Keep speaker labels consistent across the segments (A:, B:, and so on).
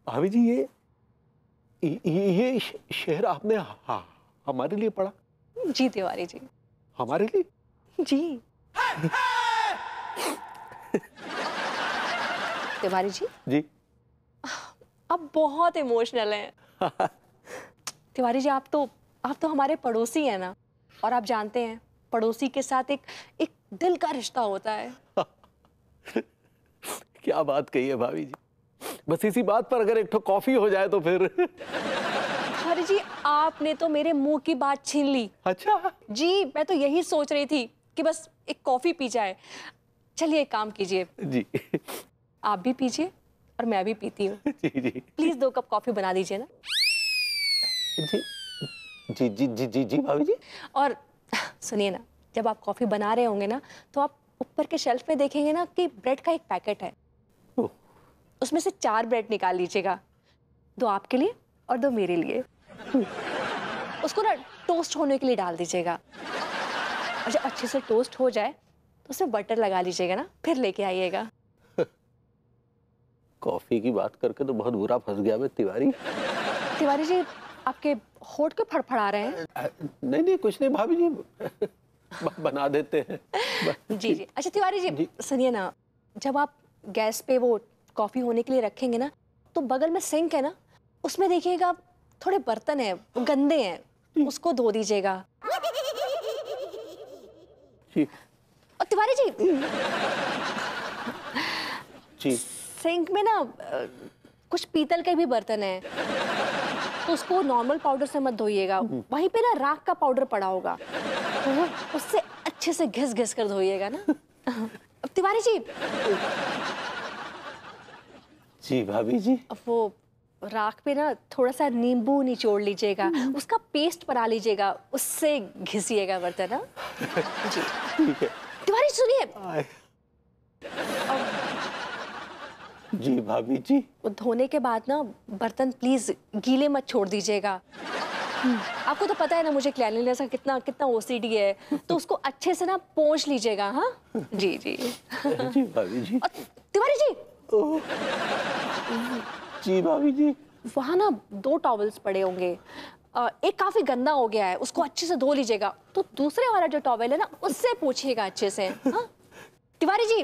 A: भाभी जी ये शेर आपने हमारे लिए पढ़ा?
B: जी तिवारी जी।
A: हमारे लिए?
B: जी। तिवारी जी।
A: जी।
B: आप बहुत इमोशनल हैं। तिवारी जी आप तो हमारे पड़ोसी हैं ना, और आप जानते हैं पड़ोसी के साथ एक दिल का रिश्ता होता है।
A: क्या बात कही है भाभी जी, बस इसी बात पर अगर एक ठो कॉफी हो जाए तो फिर।
B: तिवारी जी आपने तो मेरे मुंह की बात छीन ली।
A: अच्छा
B: जी, मैं तो यही सोच रही थी कि बस एक कॉफी पी जाए। चलिए एक काम कीजिए
A: जी।
B: आप भी पीजिए और मैं भी पीती हूँ।
A: जी जी
B: प्लीज 2 कप कॉफी बना दीजिए ना।
A: जी जी जी जी जी जी भाभी जी।
B: और सुनिए ना, जब आप कॉफी बना रहे होंगे ना तो आप ऊपर के शेल्फ में देखेंगे ना कि ब्रेड का एक पैकेट है। उसमें से 4 ब्रेड निकाल लीजिएगा, 2 आपके लिए और 2 मेरे लिए। उसको ना टोस्ट होने के लिए डाल दीजिएगा, और जब अच्छे से टोस्ट हो जाए तो उसमें बटर लगा लीजिएगा ना, फिर लेके आइएगा।
A: कॉफी की बात करके तो बहुत बुरा फंस गया मैं तिवारी।
B: तिवारी जी आपके होठ क्यों फड़फड़ा रहे हैं?
A: नहीं नहीं कुछ नहीं भाभी जी, बना देते हैं।
B: जी जी। अच्छा तिवारी जी सुनिए ना, जब आप गैस पे वो कॉफी होने के लिए रखेंगे ना तो बगल में सिंक है ना, उसमें देखिएगा थोड़े बर्तन हैं वो गंदे हैं, उसको धो दीजिएगा।
A: जी।
B: और तिवारी जी
A: जी
B: सिंक में ना कुछ पीतल के भी बर्तन हैं, तो उसको नॉर्मल पाउडर से मत धोइएगा, वहीं पे ना राख का पाउडर पड़ा होगा, तो उससे अच्छे से घिस घिस कर धोइएगा ना। अब तिवारी जी।
A: जी भाभी जी।
B: वो राख पे ना थोड़ा सा नींबू निचोड़ लीजिएगा, उसका पेस्ट बना लीजिएगा, उससे घिसिएगा बर्तन ना। जी
A: ठीक है।
B: तिवारी सुनिए।
A: जी भाभी जी।
B: वो धोने के बाद ना बर्तन प्लीज गीले मत छोड़ दीजिएगा। आपको तो पता है ना मुझे क्लीनलीनेस का कितना ओसीडी है, तो उसको अच्छे से ना पोंछ लीजिएगा। हाँ जी जी।
A: जी भाभी जी।
B: तिवारी जी।
A: जी भाभी जी।
B: वहाँ ना 2 टॉवल्स पड़े होंगे, एक काफी गंदा हो गया है, उसको अच्छे से धो लीजिएगा, तो दूसरे वाला जो टॉवल है ना उससे पोंछिएगा अच्छे से। हाँ तिवारी जी।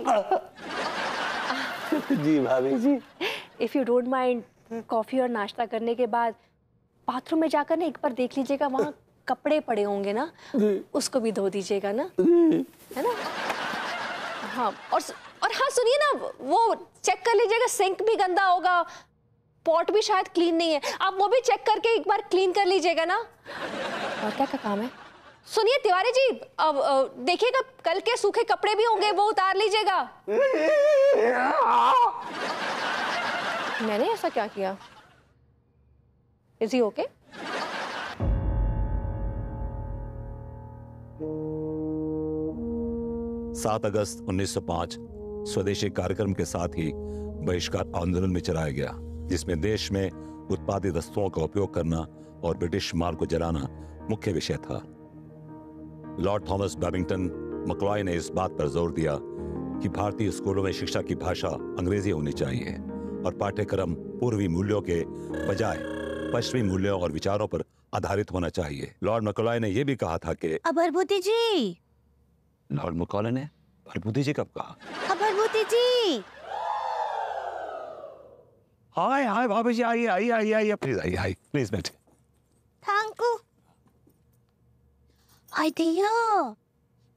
A: जी भाभी जी।
B: If you don't mind, coffee और नाश्ता करने के बाद बाथरूम में जाकर ना एक बार देख लीजिएगा, वहाँ कपड़े पड़े होंगे ना, उसको भी धो दीजिएगा ना, है ना। हाँ और हाँ सुनिए ना, वो चेक कर लीजिएगा सिंक भी गंदा होगा, पॉट भी शायद क्लीन नहीं है, आप वो भी चेक करके एक बार क्लीन कर लीजिएगा ना। और क्या का काम है? सुनिए तिवारी जी, अब देखिएगा कल के सूखे कपड़े भी होंगे, वो उतार लीजिएगा। मैंने ऐसा क्या किया? Is he okay?
C: सात अगस्त 1905 स्वदेशी कार्यक्रम के साथ ही बहिष्कार आंदोलन में चलाया गया, जिसमें देश में उत्पादित वस्तुओं का उपयोग करना और ब्रिटिश माल को जलाना मुख्य विषय था। लॉर्ड थॉमस बैबिंगटन मक्लॉय ने इस बात पर जोर दिया कि भारतीय स्कूलों में शिक्षा की भाषा अंग्रेजी होनी चाहिए और पाठ्यक्रम पूर्वी मूल्यों के बजाय पश्चिमी मूल्यों और विचारों पर आधारित होना चाहिए। लॉर्ड मक्लॉय ने यह भी कहा था कि
D: अभरभूति जी।
C: लॉर्ड मक्लॉय ने अभरभूति जी कब कहा?
D: अभरभूति जी।
C: हाय हाय भाभी जी, आइए आइए आइए आइए, प्लीज आइए आइए, प्लीज बैठे।
D: Thank you. हाय दैया,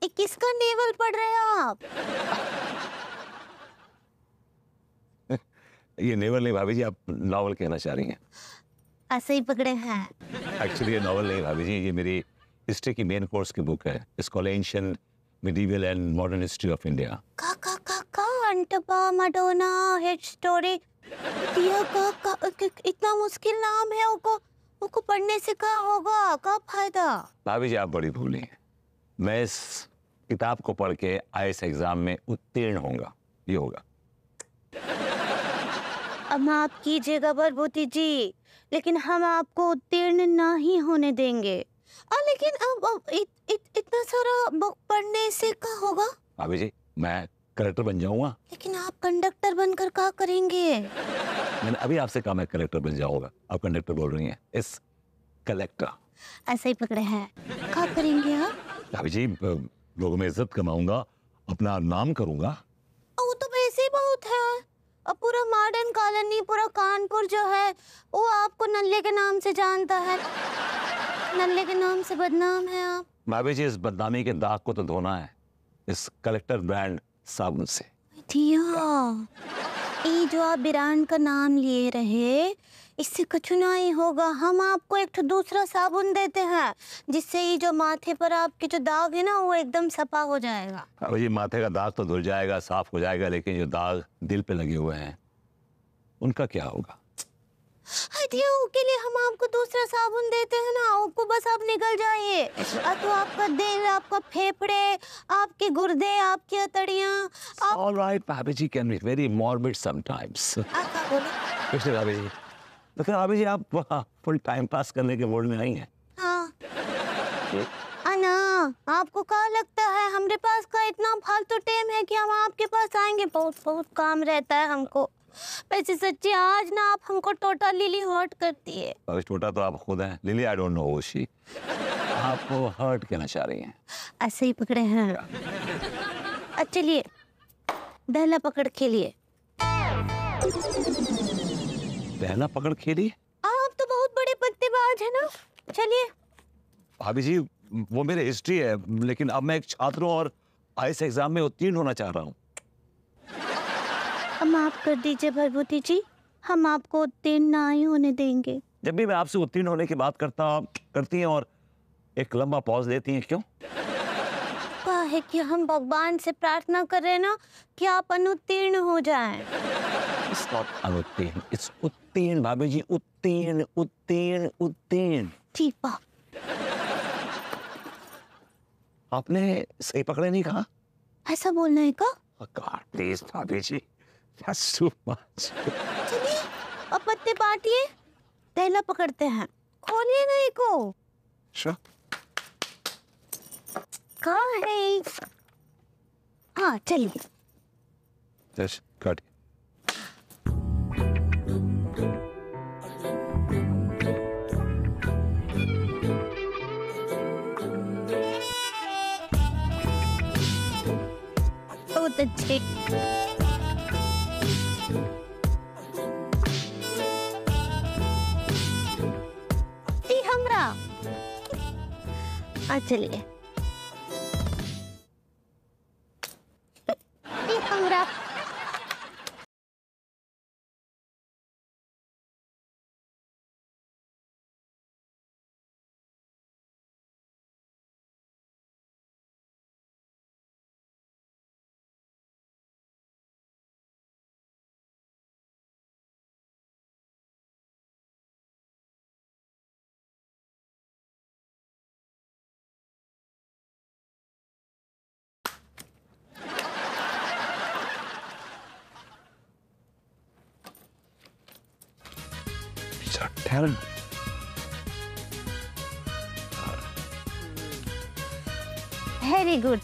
D: ये किसका नेवल पढ़ रहे हैं आप?
C: ये नेवल नहीं भाभी जी, आप नॉवल कहना चाह रही हैं।
D: ऐसे ही पकड़े हैं।
C: एक्चुअली ये नॉवल नहीं भाभी जी, ये मेरी हिस्ट्री की मेन कोर्स की बुक है। It's called ancient medieval and modern history of India.
D: का अंटबा मडोना हिट स्टोरी। दिया का इतना मुश्किल नाम है, उनको पढ़ने से क्या होगा, क्या फायदा?
C: भाभी जी आप बड़ी भूली हैं, मैं इस किताब को पढ़ के आईएएस एग्जाम में उत्तीर्ण होऊंगा, ये होगा।
D: अब माफ कीजिएगा प्रभूति जी, लेकिन हम आपको उत्तीर्ण नहीं होने देंगे। लेकिन अब इतना सारा बुक पढ़ने से क्या होगा?
C: भाभी जी मैं कलेक्टर बन जाऊंगा।
D: लेकिन आप कंडक्टर बनकर क्या करेंगे?
C: मैंने अभी आपसे कहा मैं कलेक्टर बन जाऊंगा, आप कंडक्टर बोल रही हैं। इस कलेक्टर
D: ऐसे ही पकड़े हैं। क्या करेंगे आप?
C: भाभी जी, लोगों में इज्जत कमाऊंगा, अपना नाम करूंगा।
D: वो तो वैसे ही बहुत है। अब पूरा मॉडर्न कॉलोनी, पूरा कानपुर जो है वो आपको नल्ले के नाम से जानता है। नल्ले के नाम से बदनाम है आप।
C: भाभी जी, इस बदनामी के दाग को तो धोना है इस कलेक्टर ब्रांड साबुन से।
D: ये जो आप ब्रांड का नाम लिए रहे, इससे कुछ नहीं होगा। हम आपको एक तो दूसरा साबुन देते हैं जिससे ये जो माथे पर आपके जो दाग है ना वो एकदम सफा हो जाएगा।
C: भाभी जी, माथे का दाग तो धुल जाएगा, साफ हो जाएगा, लेकिन जो दाग दिल पे लगे हुए हैं उनका क्या होगा?
D: के लिए हम आपको दूसरा साबुन देते हैं ना, आपको बस आप निकल जाइए। तो आपका दिल, आपका फेफड़े, आपके गुर्दे, आपकी अतड़ियाँ
C: All right, भाभी जी can be very morbid sometimes. पिछले भाभी जी, लेकिन भाभी जी आप फुल टाइम पास करने के मूड में नहीं हैं।
D: हाँ अना, आपको क्या लगता है हमारे पास का इतना फालतू टाइम है कि हम आपके पास आएंगे? बहुत बहुत काम रहता है हमको। वैसे सच्ची आज ना आप हमको टोटली हर्ट करती है।
C: भाभी छोटा तो आप खुद हैं। Lily, I don't know who she. आपको हर्ट कहना चाह रही हैं।
D: ऐसे ही पकड़े हैं। चलिए दहला पकड़ खेलिए।
C: पहला पकड़ खेली?
D: आप तो बहुत बड़े पत्तेबाज है ना। चलिए।
C: भाभी जी, वो मेरे हिस्ट्री है, लेकिन अब मैं एक छात्र हूँ और आईएएस एग्जाम में उत्तीर्ण होना चाह रहा हूँ।
D: माफ कर दीजिए भरभूति जी, हम आपको उत्तीर्ण नहीं होने देंगे।
C: जब भी मैं आपसे उत्तीर्ण होने की बात करती हैं और एक लंबा पॉज लेती हैं, क्यों?
D: क्या है कि हम भगवान से प्रार्थना कर रहे हैं ना कि आप अनुत्तीर्ण हो जाएं।
C: It's not अनुत्तीर्ण, it's उत्तीर्ण भाभी जी, उत्तीर्ण उत्तीर्ण उत्तीर्ण।
D: ठीक बात।
C: आपने सही पकड़े नहीं कहा?
D: ऐसा बोलना है का?
C: God, please भाभी जी, that's too much.
D: चलिए अब पत्ते बांटिए, दहला पकड़ते हैं। खोलिए ना इसको।
C: Sure.
D: कहाँ है? हाँ चलिए।
C: Just cut.
D: बहुत अच्छे। हमरा चलिए। हमरा
C: Talent.
D: Very good.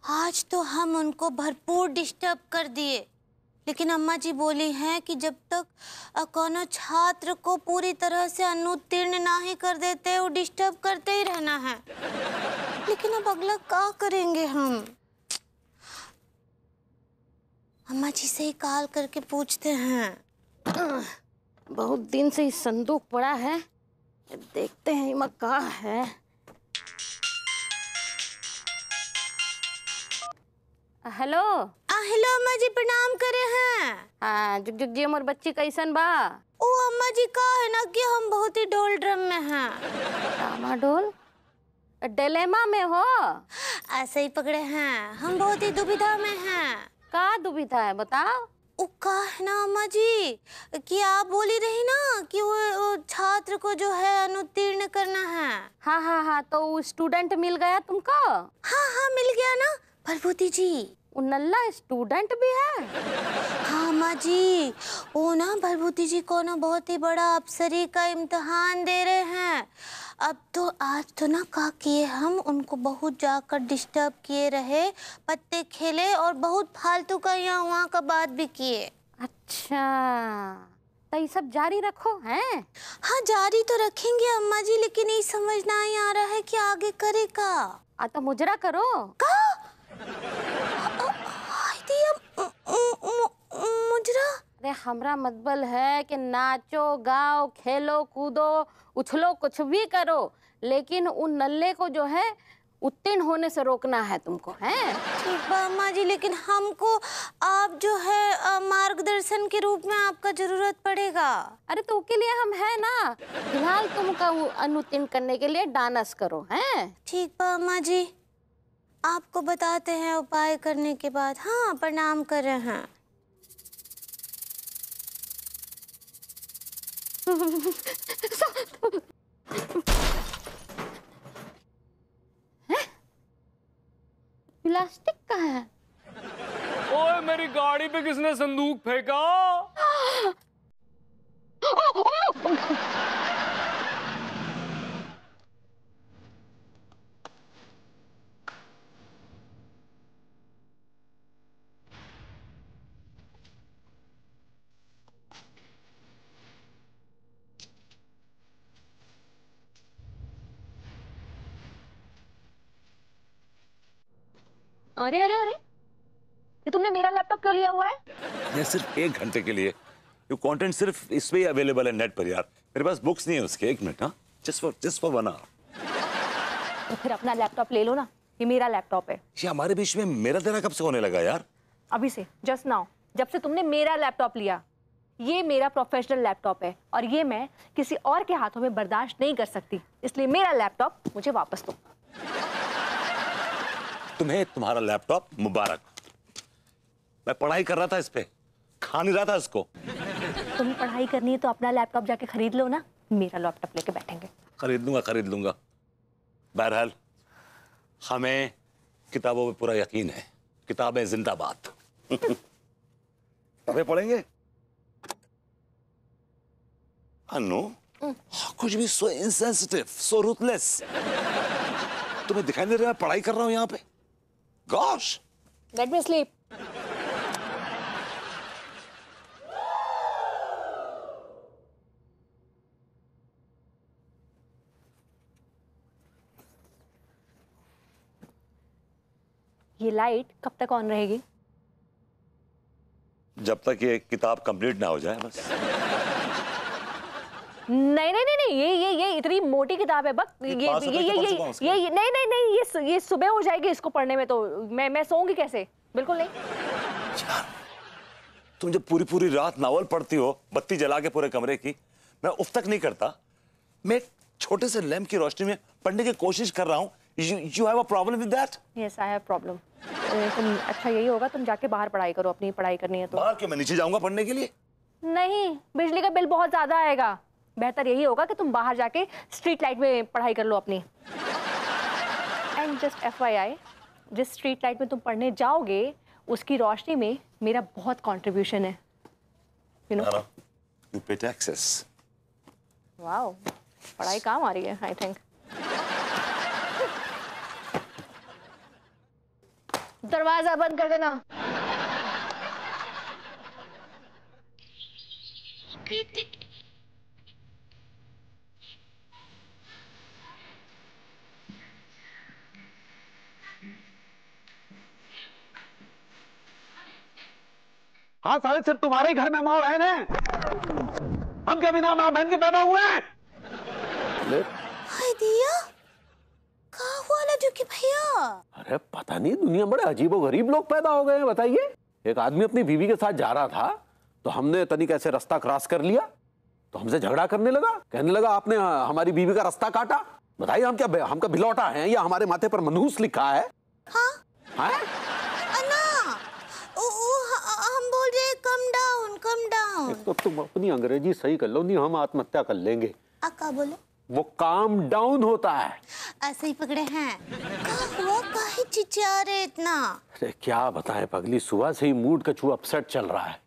D: आज तो हम उनको भरपूर डिस्टर्ब कर दिए, लेकिन अम्मा जी बोली हैं कि जब तक कोनो छात्र को पूरी तरह से अनुत्तीर्ण नहीं कर देते वो डिस्टर्ब करते ही रहना है। लेकिन अब अगला क्या करेंगे हम? अम्मा जी से ही कॉल करके पूछते हैं। बहुत दिन से इस संदूक पड़ा है, देखते हैं इमा क्या है।
B: हेलो।
D: हेलो अम्मा जी, प्रणाम करे हैं।
B: हाँ, जुग जुग जी, हमार बच्ची कैसन बा?
D: ओ अम्मा जी का है ना कि हम बहुत ही डोल ड्रम में हैं।
B: डामाडोल? डिलेमा में हो?
D: ऐसे ही पकड़े हैं, हम बहुत ही दुविधा में हैं।
B: का दुविधा है बताओ?
D: का है ना अम्मा जी कि आप बोली रही ना कि वो छात्र को जो है अनुत्तीर्ण करना है।
B: हाँ हाँ हाँ, तो वो स्टूडेंट मिल गया तुमको?
D: हाँ हाँ मिल गया ना भरभूति जी।
E: वो नल्ला स्टूडेंट भी है?
D: हाँ अम्मा जी, वो ना भरभूति जी को ना बहुत ही बड़ा अफसरी का इम्तिहान दे रहे हैं। अब तो आज तो ना का किए हम उनको बहुत जाकर डिस्टर्ब किए रहे, पत्ते खेले और बहुत फालतू का यहाँ वहाँ का बात भी किए।
E: अच्छा, तो ये सब जारी रखो हैं?
D: हाँ जारी तो रखेंगे अम्मा जी, लेकिन ये समझ नहीं आ रहा है कि आगे करेगा।
E: तो मुजरा करो
D: का? मुजरा?
E: अरे हमरा मतबल है कि नाचो गाओ खेलो कूदो उछलो कुछ भी करो, लेकिन उन नल्ले को जो है उत्तीर्ण होने से रोकना है तुमको, हैं?
D: ठीक बा अम्मा जी, लेकिन हमको आप जो है मार्गदर्शन के रूप में आपका जरूरत पड़ेगा।
E: अरे तो उसके लिए हम है ना, फिलहाल तुमका अनुत्तीर्ण करने के लिए डांस करो, हैं?
D: ठीक बा अम्मा जी, आपको बताते हैं उपाय करने के बाद। हाँ प्रणाम कर रहे हैं।
E: प्लास्टिक का है।
F: ओए मेरी गाड़ी पे किसने संदूक फेंका?
B: अरे अरे अरे, ये तुमने मेरा लैपटॉप क्यों लिया हुआ है?
C: ये सिर्फ 1 घंटे के लिए। ये कंटेंट सिर्फ इस पे ही अवेलेबल है नेट पर यार। मेरे पास बुक्स नहीं है उसके। 1 मिनट। हाँ, जस्ट फॉर 1 आवर।
B: तो फिर अपना लैपटॉप ले लो ना, ये मेरा लैपटॉप है।
C: ये हमारे बीच में मेरा तेरा कब से होने लगा यार?
B: अभी से, जस्ट नाउ, जब से तुमने मेरा लैपटॉप लिया। ये मेरा प्रोफेशनल लैपटॉप है और ये मैं किसी और के हाथों में बर्दाश्त नहीं कर सकती, इसलिए मेरा लैपटॉप मुझे वापस दो।
C: तुम्हें तुम्हारा लैपटॉप मुबारक। मैं पढ़ाई कर रहा था इस पे, खा नहीं रहा था इसको।
B: तुम्हें पढ़ाई करनी है तो अपना लैपटॉप जाके खरीद लो ना, मेरा लैपटॉप लेके बैठेंगे।
C: खरीद लूंगा। बहरहाल हमें किताबों पे पूरा यकीन है। किताबें जिंदाबाद। किताबें पढ़ेंगे। अनु, कुछ भी सो इनसेंसिटिव, सो रूथलेस। तुम्हें दिखाई नहीं दे रहा मैं पढ़ाई कर रहा हूं यहाँ पे? Gosh,
B: let me sleep. ये लाइट कब तक ऑन रहेगी?
C: जब तक ये किताब कंप्लीट ना हो जाए बस।
B: नहीं नहीं नहीं नहीं, ये इतनी मोटी किताब है बक। ये नहीं, ये सुबह हो जाएगी इसको पढ़ने में, तो मैं सोऊंगी कैसे? बिल्कुल नहीं।
C: तुम जब पूरी रात नावल पढ़ती हो बत्ती जला के पूरे कमरे की, मैं उफ तक नहीं करता। मैं एक छोटे से लैंप की रोशनी में पढ़ने की कोशिश कर रहा हूँ। You have a problem with that?
B: Yes, I have problem. तुम अच्छा यही होगा, तुम जाके बाहर पढ़ाई करो, अपनी पढ़ाई करनी है तो।
C: बाहर क्यों? मैं नीचे जाऊंगा पढ़ने के लिए।
B: नहीं, बिजली का बिल बहुत ज्यादा आएगा। बेहतर यही होगा कि तुम बाहर जाके स्ट्रीट लाइट में पढ़ाई कर लो अपनी। एंड जस्ट FYI, जिस स्ट्रीट लाइट में तुम पढ़ने जाओगे उसकी रोशनी में मेरा बहुत कंट्रीब्यूशन है, you know?
C: You pay taxes.
B: Wow, पढ़ाई काम आ रही है, आई थिंक। दरवाजा बंद कर देना।
A: हाँ साले, सिर्फ तुम्हारे घर में माँ बहन है। हम क्या बिना माँ बहन के पैदा हुए हैं?
D: हाय दिया, कहाँ हुआ लाजू के भैया?
A: अरे पता नहीं, दुनिया में बड़े अजीबोगरीब लोग पैदा हो गए हैं। बताइए, एक आदमी अपनी बीवी के साथ जा रहा था तो हमने तनिक ऐसे रास्ता क्रॉस कर लिया तो हमसे झगड़ा करने लगा, कहने लगा आपने हमारी बीवी का रास्ता काटा। बताइए, हम क्या भिलौटा हैं या हमारे माथे पर मनहूस लिखा है?
D: हाँ?
A: हाँ?
D: हम बोल रहे कम डाउन।
A: एक तो तुम अपनी अंग्रेजी सही कर लो, नहीं हम आत्महत्या कर लेंगे।
D: क्या बोले?
A: वो काम डाउन होता है।
D: ऐसे ही पकड़े हैं। क्या हुआ? काहे नीचे आ रहे इतना?
A: अरे क्या बताएं पगली, सुबह से ही मूड कछू अपसेट चल रहा है।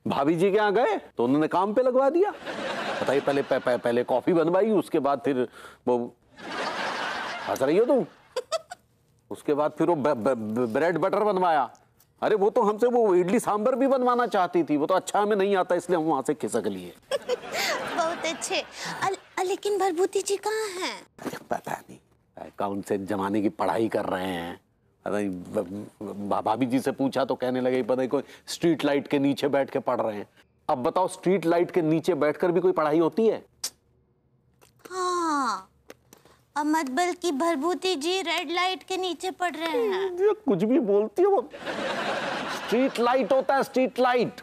A: भाभी जी के यहाँ गए तो उन्होंने काम पे लगवा दिया। बताइए, पहले कॉफी बनवाई, उसके बाद फिर वो हंस रही हो तुम, उसके बाद फिर वो ब्रेड बटर बनवाया। अरे वो तो हमसे वो इडली सांभर भी बनवाना चाहती थी, वो तो अच्छा हमें नहीं आता इसलिए हम वहां से खिसक लिए।
D: बहुत अच्छे। लेकिन भरभूति जी कहाँ हैं?
A: पता नहीं, अकाउंट से जमाने की पढ़ाई कर रहे हैं। भाभी जी से पूछा तो कहने लगे पता नहीं कोई स्ट्रीट लाइट के नीचे बैठ के पढ़ रहे हैं। अब बताओ, स्ट्रीट लाइट के नीचे बैठकर भी कोई पढ़ाई होती है?
D: हाँ, अमतबल की भरभूति जी रेड लाइट के नीचे पढ़ रहे हैं।
A: ये कुछ भी बोलती है वो। स्ट्रीट लाइट होता है, स्ट्रीट लाइट।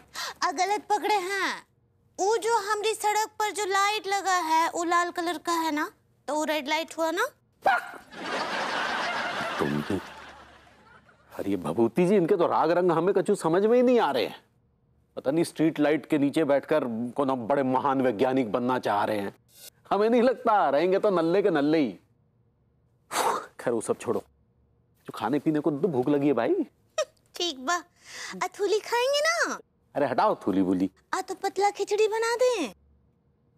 D: गलत पकड़े हैं। वो जो हमारी सड़क पर जो लाइट लगा है वो लाल कलर का है ना, तो वो रेड लाइट हुआ ना।
A: तुम अरे ये भभूति जी, इनके तो राग रंग हमें कछु समझ में ही नहीं आ रहे हैं। पता नहीं स्ट्रीट लाइट के नीचे बैठकर को ना बड़े महान वैज्ञानिक बनना चाह रहे हैं। हमें नहीं लगता, रहेंगे तो नल्ले के नल्ले ही। खैर वो सब छोड़ो, जो खाने पीने को तो भूख लगी है भाई।
D: ठीक बा, अथुली खाएंगे ना?
A: अरे हटाओ थूली बुली।
D: तो पतला खिचड़ी बना दें।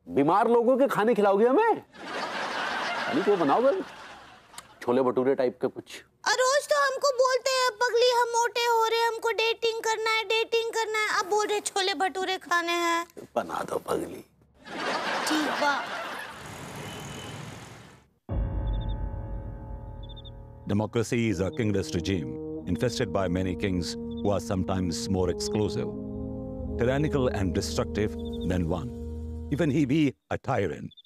A: बीमार लोगों के खाने खिलाओगे हमें? अरे वो बनाओगे छोले भटूरे टाइप का कुछ।
D: रोज तो हमको बोलते हैं पगली हम मोटे हो रहे, हमको डेटिंग करना है, डेटिंग करना है। अब बोल रहे छोले भटूरे खाने हैं।
A: बना दो पगली।
D: ठीक बा।
C: Democracy is a kingless regime, infested by many kings who are sometimes more exclusive, tyrannical and destructive than one. Even he be a tyrant.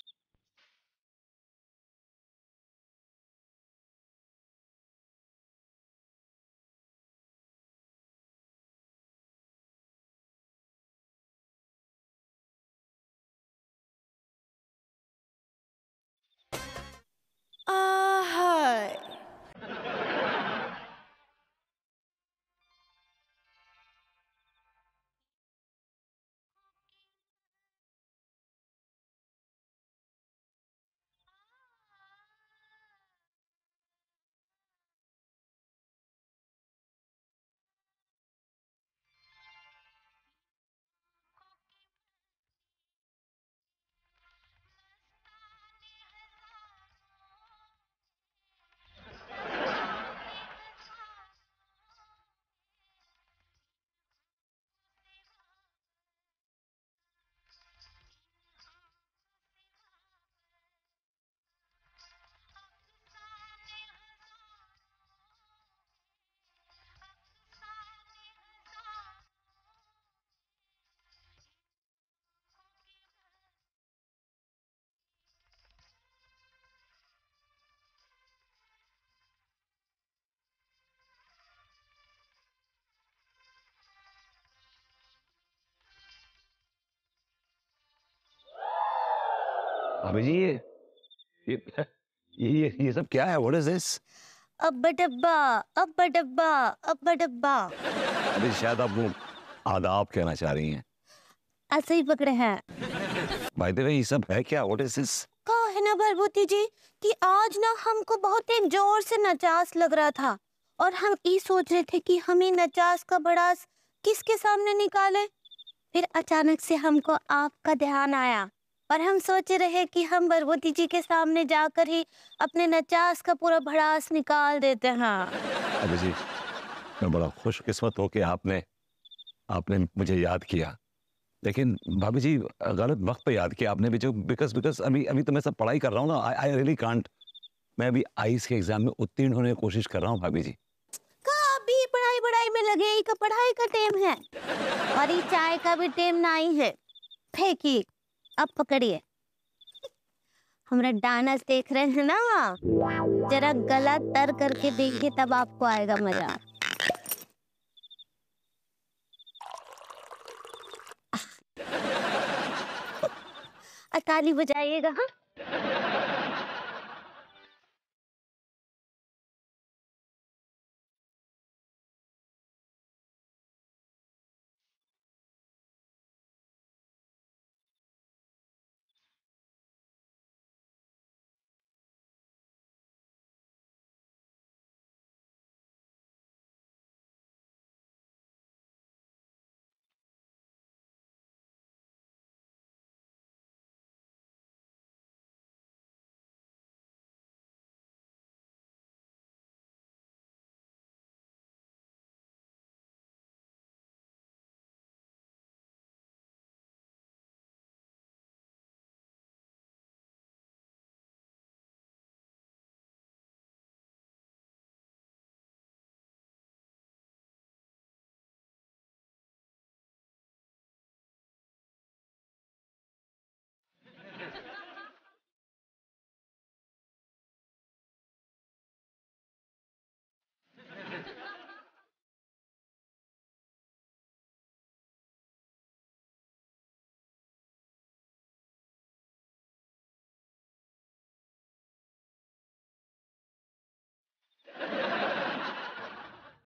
C: अबे जी ये सब क्या है? What is this?
D: अब्बा डब्बा, अब्बा डब्बा, अब्बा डब्बा।
C: अभी शायद आप वो आदाब कहना चाह रही हैं।
D: ऐसे ही पकड़े हैं।
C: By the way, ये सब है क्या? What is this?
D: कहा है ना भरभूति जी कि आज ना हमको बहुत ही जोर से नचास लग रहा था और हम ये सोच रहे थे कि हमें नचास का भड़ास किसके सामने निकाले। फिर अचानक से हमको आपका ध्यान आया और हम सोच रहे कि हम भरभूति जी के सामने जाकर ही अपने नचास का पूरा भड़ास निकाल देते हैं।
C: अबे जी, मैं बड़ा खुशकिस्मत हूँ कि आपने मुझे याद किया। लेकिन भाभी जी, गलत वक्त पे याद किया आपने भी, जो बिकॉज अभी तो मैं सब पढ़ाई कर रहा हूँ ना। I really can't. मैं अभी आईएएस के एग्जाम में उत्तीर्ण होने की कोशिश कर रहा हूँ भाभी जी।
D: अभी पढ़ाई में लगे, ये का पढ़ाई का टाइम है और ये चाय का भी टाइम नहीं है। फेंकिए, अब पकड़िए। हमरा डांस देख रहे हैं ना, जरा गला तर करके देखिए, तब आपको आएगा मजा। ताली बजाइएगा। हाँ,